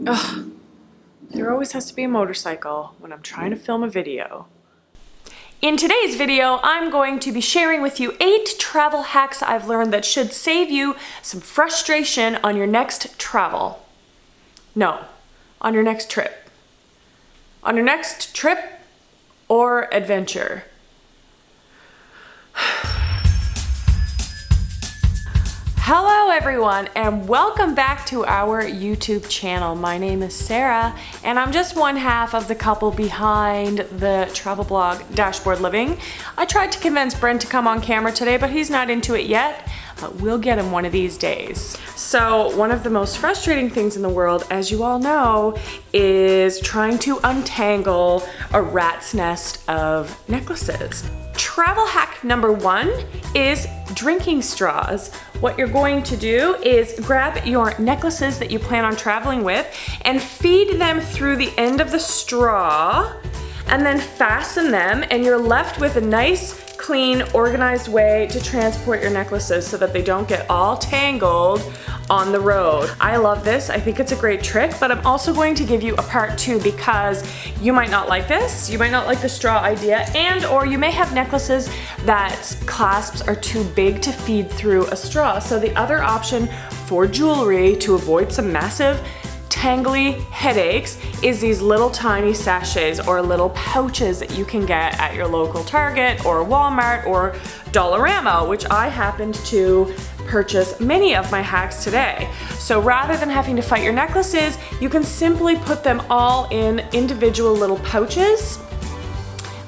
Ugh, there always has to be a motorcycle when I'm trying to film a video. In today's video, I'm going to be sharing with you 8 travel hacks I've learned that should save you some frustration on your next travel. No, on your next trip. On your next trip or adventure. Hello everyone and welcome back to our YouTube channel. My name is Sarah and I'm just one half of the couple behind the travel blog Dashboard Living. I tried to convince Brent to come on camera today, but he's not into it yet, but we'll get him one of these days. So one of the most frustrating things in the world, as you all know, is trying to untangle a rat's nest of necklaces. Travel hack number 1 is drinking straws. What you're going to do is grab your necklaces that you plan on traveling with and feed them through the end of the straw and then fasten them, and you're left with a nice, clean, organized way to transport your necklaces so that they don't get all tangled on the road. I love this. I think it's a great trick, but I'm also going to give you a part 2 because you might not like this. You might not like the straw idea, and or you may have necklaces that clasps are too big to feed through a straw. So the other option for jewelry to avoid some massive tangly headaches is these little tiny sachets or little pouches that you can get at your local Target or Walmart or Dollarama, which I happened to purchase many of my hacks today. So rather than having to fight your necklaces, you can simply put them all in individual little pouches,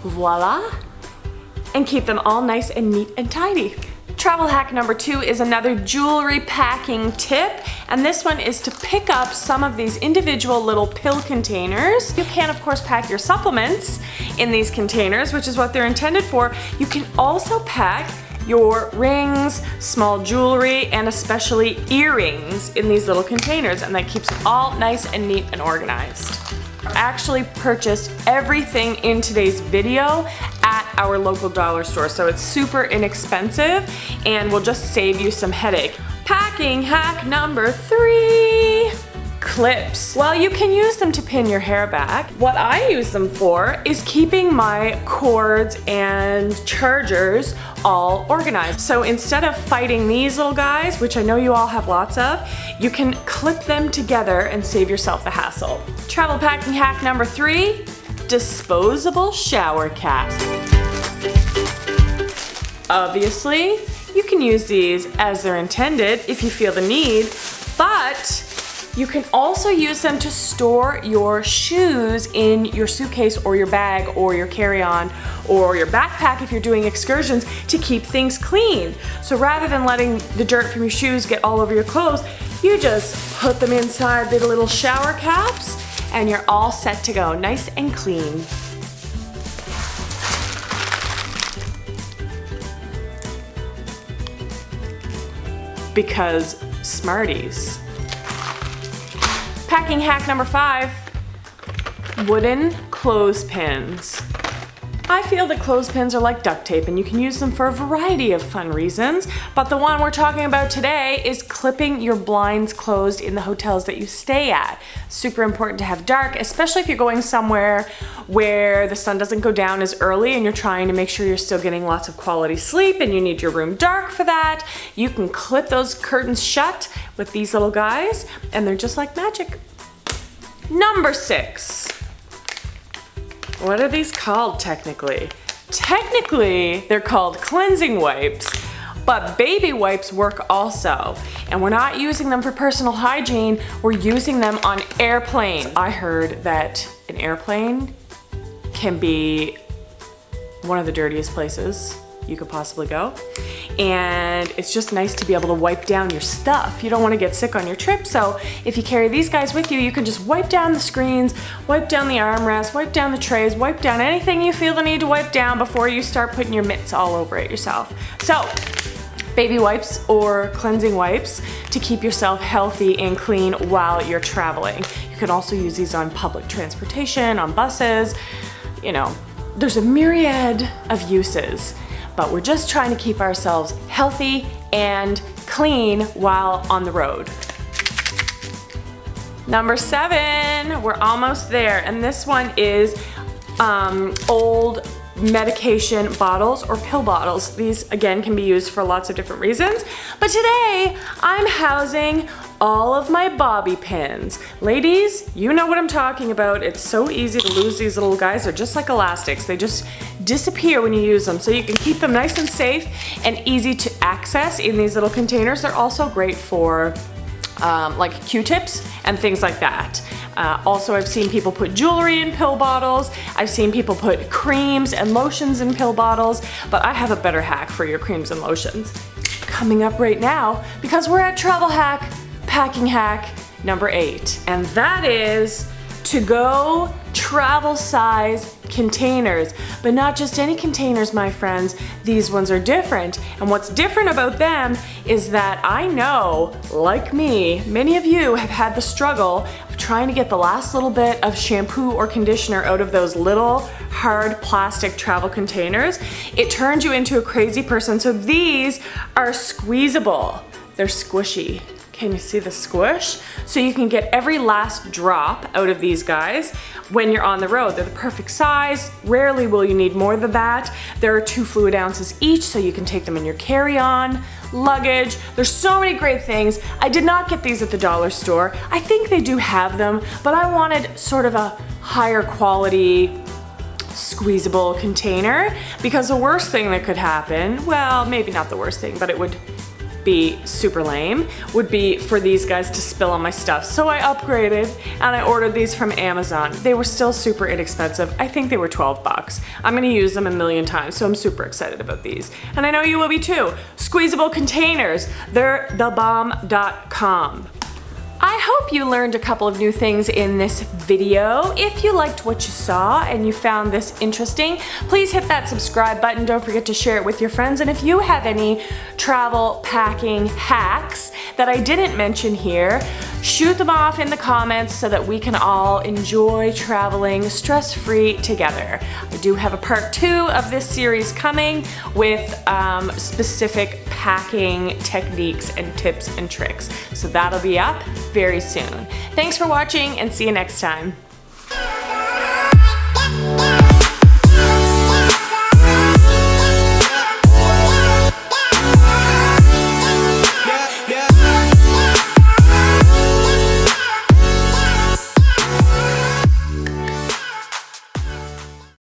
voila, and keep them all nice and neat and tidy. Travel hack number 2 is another jewelry packing tip, and this one is to pick up some of these individual little pill containers. You can of course pack your supplements in these containers, which is what they're intended for. You can also pack your rings, small jewelry, and especially earrings in these little containers, and that keeps it all nice and neat and organized. I actually purchased everything in today's video at our local dollar store, so it's super inexpensive and will just save you some headache. Packing hack number 3. Clips. Well, you can use them to pin your hair back. What I use them for is keeping my cords and chargers all organized. So instead of fighting these little guys, which I know you all have lots of, you can clip them together and save yourself the hassle. Travel packing hack number 3, disposable shower caps. Obviously, you can use these as they're intended if you feel the need, but you can also use them to store your shoes in your suitcase or your bag or your carry-on or your backpack if you're doing excursions to keep things clean. So rather than letting the dirt from your shoes get all over your clothes, you just put them inside the little shower caps and you're all set to go, nice and clean. Because Smarties. Packing hack number 5, wooden clothespins. I feel that clothespins are like duct tape and you can use them for a variety of fun reasons, but the one we're talking about today is clipping your blinds closed in the hotels that you stay at. Super important to have dark, especially if you're going somewhere where the sun doesn't go down as early and you're trying to make sure you're still getting lots of quality sleep and you need your room dark for that. You can clip those curtains shut with these little guys and they're just like magic. Number 6. What are these called technically? Technically, they're called cleansing wipes, but baby wipes work also. And we're not using them for personal hygiene, we're using them on airplanes. I heard that an airplane can be one of the dirtiest places you could possibly go. And it's just nice to be able to wipe down your stuff. You don't want to get sick on your trip, so if you carry these guys with you, you can just wipe down the screens, wipe down the armrests, wipe down the trays, wipe down anything you feel the need to wipe down before you start putting your mitts all over it yourself. So, baby wipes or cleansing wipes to keep yourself healthy and clean while you're traveling. You can also use these on public transportation, on buses, you know, there's a myriad of uses. But we're just trying to keep ourselves healthy and clean while on the road. Number 7, we're almost there, and this one is old medication bottles or pill bottles. These again can be used for lots of different reasons, but today I'm housing all of my bobby pins. Ladies, you know what I'm talking about. It's so easy to lose these little guys. They're just like elastics. They just disappear when you use them, so you can keep them nice and safe and easy to access in these little containers. They're also great for like Q-tips and things like that. Also, I've seen people put jewelry in pill bottles. I've seen people put creams and lotions in pill bottles, but I have a better hack for your creams and lotions coming up right now, because we're at travel hack, packing hack number 8, and that is to-go travel size containers. But not just any containers, my friends. These ones are different, and what's different about them is that I know, like me, many of you have had the struggle of trying to get the last little bit of shampoo or conditioner out of those little hard plastic travel containers. It turns you into a crazy person. So these are squeezable. They're squishy. Can you see the squish? So you can get every last drop out of these guys when you're on the road. They're the perfect size. Rarely will you need more than that. There are 2 fluid ounces each, so you can take them in your carry-on, luggage. There's so many great things. I did not get these at the dollar store. I think they do have them, but I wanted sort of a higher quality squeezable container, because the worst thing that could happen, well, maybe not the worst thing, but it would be super lame, would be for these guys to spill on my stuff. So I upgraded and I ordered these from Amazon. They were still super inexpensive. I think they were 12 bucks. I'm gonna use them a million times, so I'm super excited about these. And I know you will be too. Squeezable containers, they're thebomb.com. I hope you learned a couple of new things in this video. If you liked what you saw and you found this interesting, please hit that subscribe button. Don't forget to share it with your friends. And if you have any travel packing hacks that I didn't mention here, shoot them off in the comments so that we can all enjoy traveling stress-free together. I do have a part 2 of this series coming with specific packing techniques and tips and tricks. So that'll be up very soon. Thanks for watching, and see you next time.